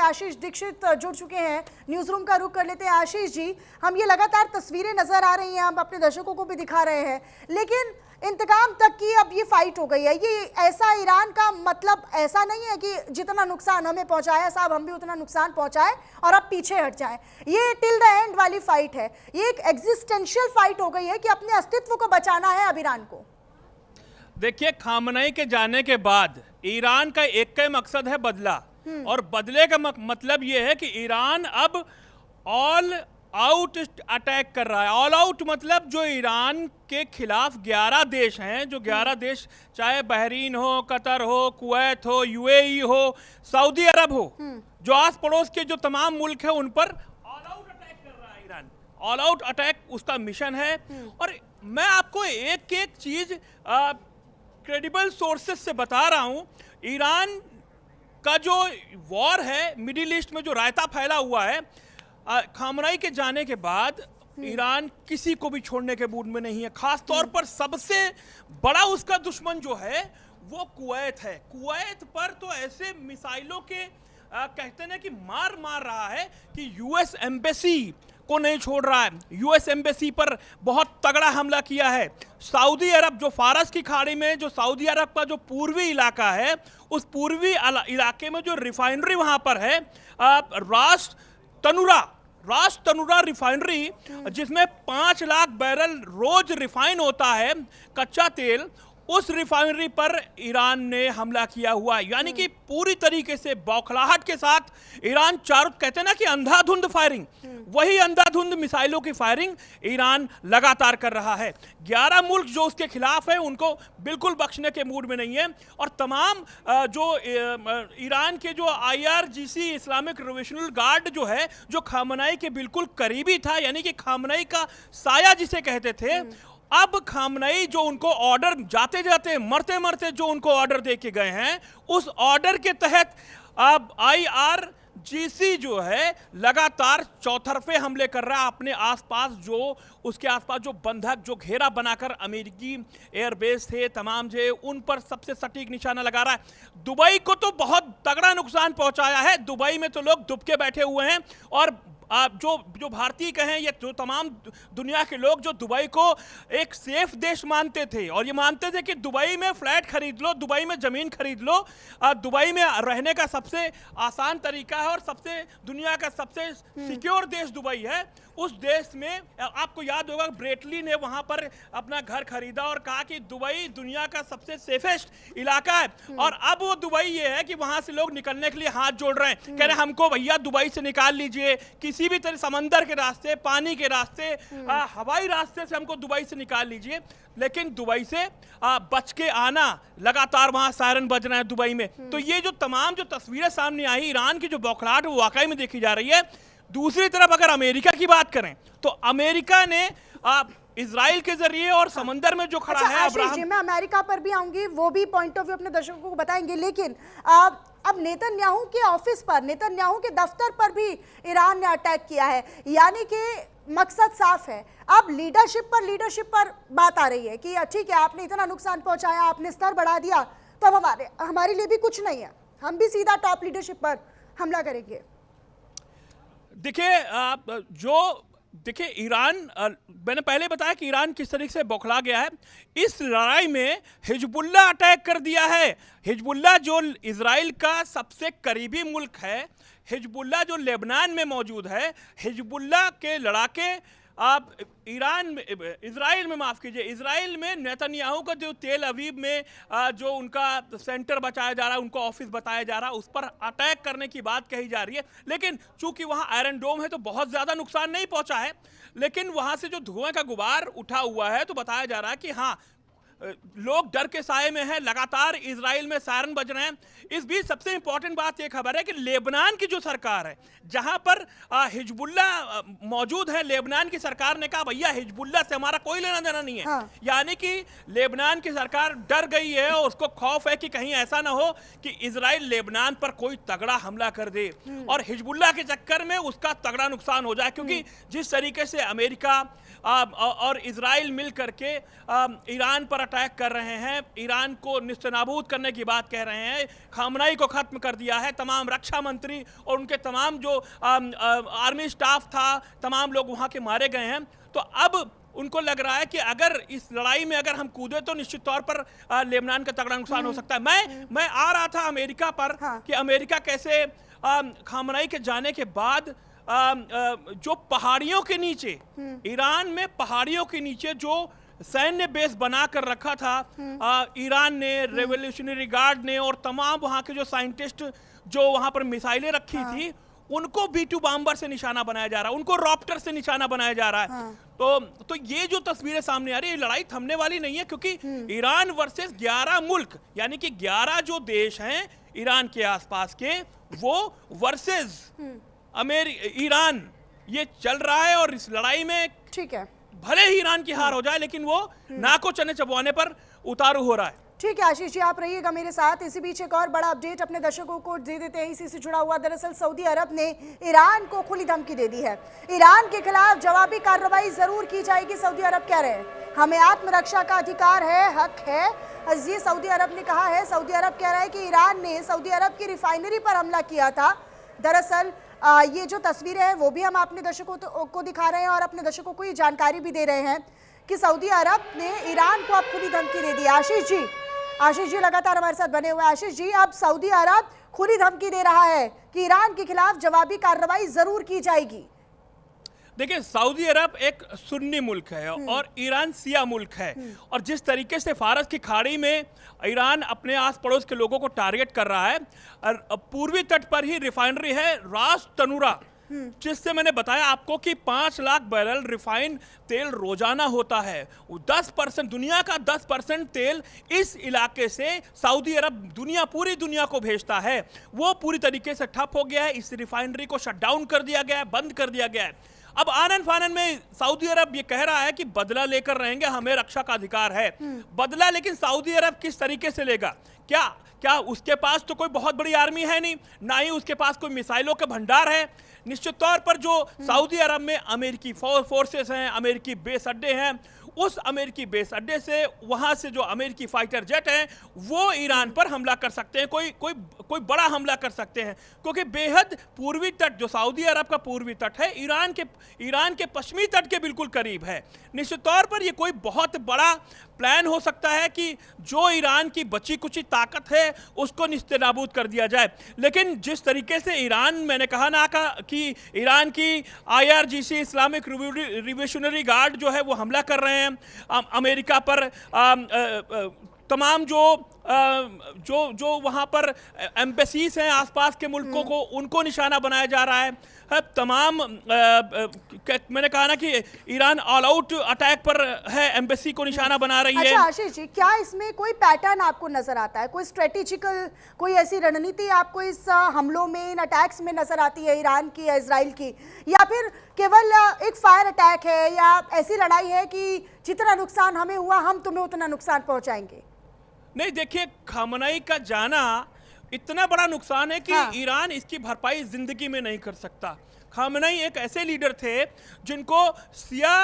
आशीष दीक्षित जुड़ चुके हैं, न्यूज रूम का रुख कर लेते हैं। आशीष जी, हम ये लगातार तस्वीरें नजर आ रही हैं, हम अपने दर्शकों को भी दिखा रहे हैं, लेकिन इंतकाम तक की अब ये फाइट हो गई है। ये ऐसा ईरान का मतलब ऐसा नहीं है कि जितना नुकसान हमें पहुंचाया साहब हम भी उतना नुकसान पहुंचाए और अब पीछे हट जाएं। ये टिल द एंड वाली फाइट है, ये एक एग्जिस्टेंशियल फाइट हो गई है कि अपने अस्तित्व को बचाना है अब ईरान को। देखिए, खामनेई के जाने के बाद ईरान का एक ही मकसद है बदला, और बदले का मतलब यह है कि ईरान अब ऑल आउट अटैक कर रहा है। ऑल आउट मतलब जो ईरान के खिलाफ 11 देश हैं, जो 11 देश चाहे बहरीन हो, कतर हो, कुवैत हो, यूएई हो, सऊदी अरब हो, जो आस पड़ोस के जो तमाम मुल्क हैं उन पर ऑल आउट अटैक कर रहा है ईरान। ऑल आउट अटैक उसका मिशन है। और मैं आपको एक एक चीज क्रेडिबल सोर्सेस से बता रहा हूं। ईरान का जो वॉर है, मिडिल ईस्ट में जो रायता फैला हुआ है, खामनेई के जाने के बाद ईरान किसी को भी छोड़ने के मूड में नहीं है। खास तौर पर सबसे बड़ा उसका दुश्मन जो है वो कुवैत है। कुवैत पर तो ऐसे मिसाइलों के कहते हैं कि मार रहा है कि यूएस एम्बेसी को नहीं छोड़ रहा है। यूएस एम्बेसी पर बहुत तगड़ा हमला किया है। सऊदी अरब, जो फारस की खाड़ी में जो सऊदी अरब का जो पूर्वी इलाका है, उस पूर्वी इलाके में जो रिफाइनरी वहां पर है, रास तनुरा रिफाइनरी, जिसमें 5 लाख बैरल रोज रिफाइन होता है कच्चा तेल, उस रिफाइनरी पर ईरान ने हमला किया हुआ। यानी कि पूरी तरीके से बौखलाहट के साथ ईरान चारों, कहते हैं ना कि अंधाधुंध फायरिंग, वही अंधाधुंध मिसाइलों की फायरिंग ईरान लगातार कर रहा है। 11 मुल्क जो उसके खिलाफ है उनको बिल्कुल बख्शने के मूड में नहीं है। और तमाम जो ईरान के जो IRGC इस्लामिक रिवोल्यूशनरी गार्ड जो है, जो खामनेई के बिल्कुल करीबी था, यानी कि खामनेई का साया जिसे कहते थे, अब खामनेई जो उनको ऑर्डर जाते जाते मरते मरते जो उनको ऑर्डर दे के गए हैं, उस ऑर्डर के तहत अब IRGC जो है लगातार चौतरफे हमले कर रहा है अपने आसपास, जो उसके आसपास जो बंधक, जो घेरा बनाकर अमेरिकी एयरबेस थे तमाम जो उन पर सबसे सटीक निशाना लगा रहा है। दुबई को तो बहुत तगड़ा नुकसान पहुंचाया है। दुबई में तो लोग दुबके बैठे हुए हैं। और जो भारतीय कहें या जो तमाम दुनिया के लोग जो दुबई को एक सेफ देश मानते थे, और ये मानते थे कि दुबई में फ्लैट खरीद लो, दुबई में ज़मीन खरीद लो, दुबई में रहने का सबसे आसान तरीका है और सबसे दुनिया का सबसे सिक्योर देश दुबई है। उस देश में आपको याद होगा ब्रेटली ने वहां पर अपना घर खरीदा और कहा कि दुबई दुनिया का सबसे सेफेस्ट इलाका है। और अब वो दुबई ये है कि वहां से लोग निकलने के लिए हाथ जोड़ रहे हैं, कह रहे हैं हमको भैया दुबई से निकाल लीजिए, किसी भी तरह समंदर के रास्ते, पानी के रास्ते, हवाई रास्ते से हमको दुबई से निकाल लीजिए। लेकिन दुबई से बच के आना, लगातार वहां सायरन बज रहे हैं दुबई में। तो ये जो तमाम जो तस्वीरें सामने आई ईरान की, जो बौखलाहट वो वाकई में देखी जा रही है। दूसरी तरफ अगर अमेरिका की बात करें तो अमेरिका ने इजराइल के जरिए और समंदर में जो खड़ा है अब्राहम, मैं अमेरिका पर भी आऊंगी, वो भी पॉइंट ऑफ व्यू अपने दर्शकों को बताएंगे। लेकिन अब नेतन्याहू के ऑफिस पर, नेतन्याहू के दफ्तर पर भी ईरान ने अटैक किया है। यानी कि मकसद साफ है। अब लीडरशिप पर बात आ रही है कि ठीक है आपने इतना नुकसान पहुंचाया, आपने स्तर बढ़ा दिया, तो अब हमारे लिए भी कुछ नहीं है, हम भी सीधा टॉप लीडरशिप पर हमला करेंगे। देखिए ईरान, मैंने पहले बताया कि ईरान किस तरीके से बौखला गया है। इस लड़ाई में हिजबुल्ला अटैक कर दिया है। हिजबुल्ला जो इजराइल का सबसे करीबी मुल्क है, हिजबुल्ला जो लेबनान में मौजूद है, हिजबुल्ला के लड़ाके आप इजराइल में, माफ कीजिए, इजराइल में नेतन्याहू का जो तेल अवीव में जो उनका सेंटर बचाया जा रहा है, उनको ऑफिस बताया जा रहा है, उस पर अटैक करने की बात कही जा रही है। लेकिन चूंकि वहां आयरन डोम है तो बहुत ज्यादा नुकसान नहीं पहुंचा है। लेकिन वहां से जो धुएं का गुबार उठा हुआ है तो बताया जा रहा है कि हाँ, लोग डर के साए में हैं, लगातार इजराइल में सायरन बज रहे हैं। इस बीच सबसे इंपॉर्टेंट बात यह खबर है कि लेबनान की जो सरकार है, जहां पर हिजबुल्ला मौजूद है, लेबनान की सरकार ने कहा भैया हिजबुल्ला से हमारा कोई लेना देना नहीं है। हाँ। यानी कि लेबनान की सरकार डर गई है और उसको खौफ है कि कहीं ऐसा ना हो कि इजराइल लेबनान पर कोई तगड़ा हमला कर दे और हिजबुल्ला के चक्कर में उसका तगड़ा नुकसान हो जाए। क्योंकि जिस तरीके से अमेरिका और इजराइल मिल करके ईरान पर अटैक कर रहे हैं, ईरान को निस्तनाबूद करने की बात कह रहे हैं, खामनाई को खत्म कर दिया है, तमाम रक्षा मंत्री और उनके तमाम जो आर्मी स्टाफ था, तमाम लोग वहां के मारे गए हैं। तो अब उनको लग रहा है कि अगर इस लड़ाई में अगर हम कूदे तो निश्चित तौर पर लेबनान का तगड़ा नुकसान हो सकता है। मैं आ रहा था अमेरिका पर कि अमेरिका कैसे खामनाई के जाने के बाद जो पहाड़ियों के नीचे, ईरान में पहाड़ियों के नीचे जो सैन्य बेस बनाकर रखा था ईरान ने, रेवोल्यूशनरी गार्ड ने और तमाम वहां के जो साइंटिस्ट जो वहां पर मिसाइलें रखी थी, उनको B-2 बॉम्बर से निशाना बनाया जा रहा है, उनको रॉप्टर से निशाना बनाया जा रहा है। तो ये जो तस्वीरें सामने आ रही है, ये लड़ाई थमने वाली नहीं है, क्योंकि ईरान वर्सेस 11 मुल्क, यानी कि 11 जो देश हैं ईरान के आसपास के, वो वर्सेस ईरान, ये चल रहा है। और इस लड़ाई में ठीक है, भले ही ईरान की हार हो जाए, लेकिन वो नाको चने चबवाने पर उतारू हो रहा है। ठीक है आशीष जी, आप रहिएगा मेरे साथ। इसी बीच एक और बड़ा अपडेट अपने दर्शकों को दे देते हैं, इसी से जुड़ा हुआ। दरअसल सऊदी अरब ने ईरान को खुली धमकी दे दी है, ईरान के खिलाफ जवाबी कार्रवाई जरूर की जाएगी। सऊदी अरब कह रहे हैं हमें आत्मरक्षा का अधिकार है, हक है, ये सऊदी अरब ने कहा है। सऊदी अरब कह रहा है कि ईरान ने सऊदी अरब की रिफाइनरी पर हमला किया था। दरअसल ये जो तस्वीरें हैं वो भी हम अपने दर्शकों को दिखा रहे हैं और अपने दर्शकों को ये जानकारी भी दे रहे हैं कि सऊदी अरब ने ईरान को अब खुली धमकी दे दी। आशीष जी लगातार हमारे साथ बने हुए हैं। आशीष जी, अब सऊदी अरब खुली धमकी दे रहा है कि ईरान के खिलाफ जवाबी कार्रवाई जरूर की जाएगी। देखिए, सऊदी अरब एक सुन्नी मुल्क है और ईरान शिया मुल्क है, और जिस तरीके से फारस की खाड़ी में ईरान अपने आस पड़ोस के लोगों को टारगेट कर रहा है, और पूर्वी तट पर ही रिफाइनरी है रास तनूरा, जिससे मैंने बताया आपको कि 5 लाख बैरल रिफाइंड तेल रोजाना होता है। 10%, दुनिया का 10% तेल इस इलाके से सऊदी अरब पूरी दुनिया को भेजता है। वो पूरी तरीके से ठप हो गया है, इस रिफाइनरी को शटडाउन कर दिया गया है, बंद कर दिया गया है। अब आनन फानन में सऊदी अरब ये कह रहा है कि बदला लेकर रहेंगे, हमें रक्षा का अधिकार है। बदला लेकिन सऊदी अरब किस तरीके से लेगा? क्या उसके पास तो कोई बहुत बड़ी आर्मी है नहीं, ना ही उसके पास कोई मिसाइलों के भंडार है। निश्चित तौर पर जो सऊदी अरब में अमेरिकी फोर्सेस हैं, अमेरिकी बेस अड्डे हैं, उस अमेरिकी बेस अड्डे से, वहां से जो अमेरिकी फाइटर जेट हैं, वो ईरान पर हमला कर सकते हैं, कोई बड़ा हमला कर सकते हैं, क्योंकि बेहद पूर्वी तट, जो सऊदी अरब का पूर्वी तट है, ईरान के पश्चिमी तट के बिल्कुल करीब है। निश्चित तौर पर यह कोई बहुत बड़ा प्लान हो सकता है कि जो ईरान की बची कुची ताकत है उसको निस्तेनाबूद कर दिया जाए। लेकिन जिस तरीके से ईरान, मैंने कहा ना कि ईरान की IRGC, इस्लामिक रिवोल्यूशनरी गार्ड जो है वो हमला कर रहे हैं अमेरिका पर, तमाम जो वहाँ पर एम्बेसीज हैं आसपास के मुल्कों को, उनको निशाना बनाया जा रहा है। तमाम मैंने कहा ना कि ईरान ऑल आउट अटैक पर है, एम्बेसी को निशाना बना रही है। अच्छा आशीष जी, क्या इसमें कोई पैटर्न आपको नजर आता है, कोई स्ट्रेटेजिकल, कोई ऐसी रणनीति आपको इस हमलों में, इन अटैक्स में नजर आती है ईरान की या इजराइल की, या फिर केवल एक फायर अटैक है, या ऐसी लड़ाई है कि जितना नुकसान हमें हुआ हम तुम्हें उतना नुकसान पहुंचाएंगे? नहीं, देखिए, खामनेई का जाना इतना बड़ा नुकसान है कि ईरान इसकी भरपाई जिंदगी में नहीं कर सकता। खामनेई एक ऐसे लीडर थे जिनको सिया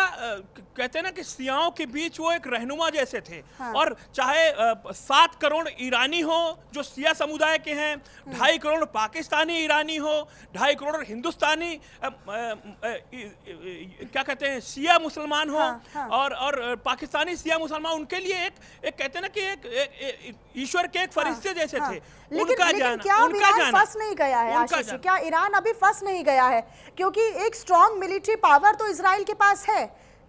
कहते हैं ना कि सियाओं के बीच वो एक रहनुमा जैसे थे। और चाहे 7 करोड़ ईरानी हो जो सिया समुदाय के हैं, 2.5 करोड़ पाकिस्तानी ईरानी हो, 2.5 करोड़ हिंदुस्तानी क्या कहते हैं सिया मुसलमान हो, और पाकिस्तानी सिया मुसलमान, उनके लिए एक कहते हैं ना कि एक ईश्वर के एक फरिश्ते जैसे थे। लेकिन क्या ईरान फंस नहीं गया है आशीष? क्या ईरान अभी फंस नहीं गया है? क्योंकि एक स्ट्रॉन्ग मिलिट्री पावर तो इजराइल के पास है,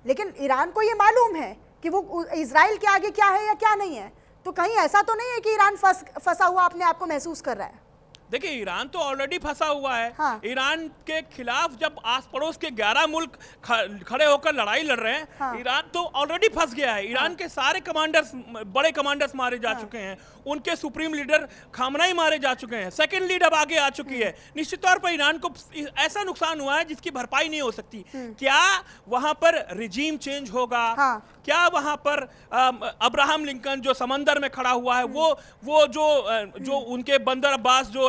लेकिन ईरान को ये मालूम है कि वो इजराइल के आगे क्या है या क्या नहीं है। तो कहीं ऐसा तो नहीं है कि ईरान फंसा हुआ अपने आप को महसूस कर रहा है? देखिए, ईरान तो ऑलरेडी फंसा हुआ है। ईरान के खिलाफ जब आस पड़ोस के 11 मुल्क खड़े होकर लड़ाई लड़ रहे हैं, ईरान तो ऑलरेडी फंस गया है। ईरान के सारे कमांडर्स, बड़े कमांडर्स मारे जा चुके हैं, उनके सुप्रीम लीडर खामनेई मारे जा चुके हैं, सेकंड लीड अब आगे आ चुकी है। निश्चित तौर पर ईरान को ऐसा नुकसान हुआ है जिसकी भरपाई नहीं हो सकती। क्या वहां पर रिजीम चेंज होगा? क्या वहां पर अब्राहम लिंकन जो समंदर में खड़ा हुआ है वो जो उनके बंदर अब्बास जो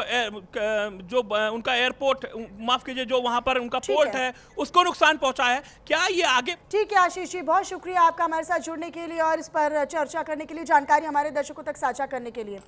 उनका एयरपोर्ट, माफ कीजिए, जो वहां पर उनका ठीक पोर्ट है। है उसको नुकसान पहुंचा है? क्या ये आगे? ठीक है आशीष जी, बहुत शुक्रिया आपका हमारे साथ जुड़ने के लिए और इस पर चर्चा करने के लिए, जानकारी हमारे दर्शकों तक साझा करने के लिए।